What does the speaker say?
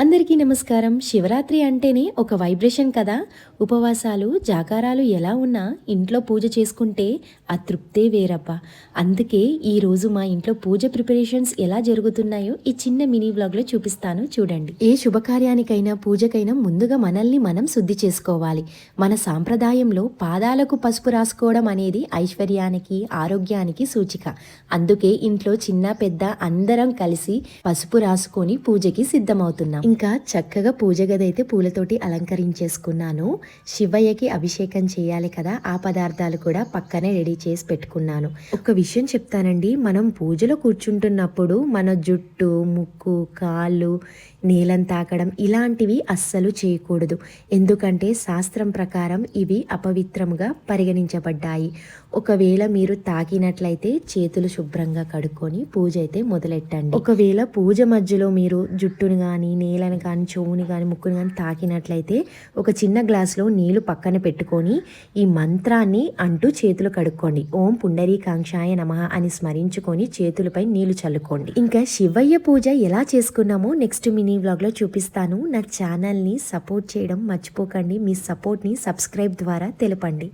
అందరికీ నమస్కారం. శివరాత్రి అంటేనే ఒక వైబ్రేషన్ కదా. ఉపవాసాలు, జాగారాలు ఎలా ఉన్నా ఇంట్లో పూజ చేసుకుంటే ఆ తృప్తే వేరబ్బా. అందుకే ఈరోజు మా ఇంట్లో పూజ ప్రిపరేషన్స్ ఎలా జరుగుతున్నాయో ఈ చిన్న మినీ వ్లాగ్లో చూపిస్తాను చూడండి. ఏ శుభకార్యానికైనా పూజకైనా ముందుగా మనల్ని మనం శుద్ధి చేసుకోవాలి. మన సాంప్రదాయంలో పాదాలకు పసుపు రాసుకోవడం అనేది ఐశ్వర్యానికి, ఆరోగ్యానికి సూచిక. అందుకే ఇంట్లో చిన్న పెద్ద అందరం కలిసి పసుపు రాసుకొని పూజకి సిద్ధమవుతున్నాం. ఇంకా చక్కగా పూజ గది అయితే పూలతోటి అలంకరించేసుకున్నాను. శివయ్యకి అభిషేకం చేయాలి కదా, ఆ పదార్థాలు కూడా పక్కనే రెడీ చేసి పెట్టుకున్నాను. ఒక విషయం చెప్తానండి, మనం పూజలో కూర్చుంటున్నప్పుడు మన జుట్టు, ముక్కు, కాళ్ళు నీలం తాకడం ఇలాంటివి అస్సలు చేయకూడదు. ఎందుకంటే శాస్త్రం ప్రకారం ఇవి అపవిత్రముగా పరిగణించబడ్డాయి. ఒకవేళ మీరు తాకినట్లయితే చేతులు శుభ్రంగా కడుక్కొని పూజ అయితే మొదలెట్టండి. ఒకవేళ పూజ మధ్యలో మీరు జుట్టును కానీ, నేలను కానీ, చెవుని కానీ, ముక్కుని కానీ తాకినట్లయితే ఒక చిన్న గ్లాసులో నీళ్లు పక్కన పెట్టుకొని ఈ మంత్రాన్ని అంటూ చేతులు కడుక్కోండి. ఓం పుండరీకాంక్షాయ నమః అని స్మరించుకొని చేతులపై నీళ్లు చల్లుకోండి. ఇంకా శివయ్య పూజ ఎలా చేసుకున్నామో నెక్స్ట్ మినీ వ్లాగ్లో చూపిస్తాను. నా ఛానల్ని సపోర్ట్ చేయడం మర్చిపోకండి. మీ సపోర్ట్ని సబ్స్క్రైబ్ ద్వారా తెలపండి.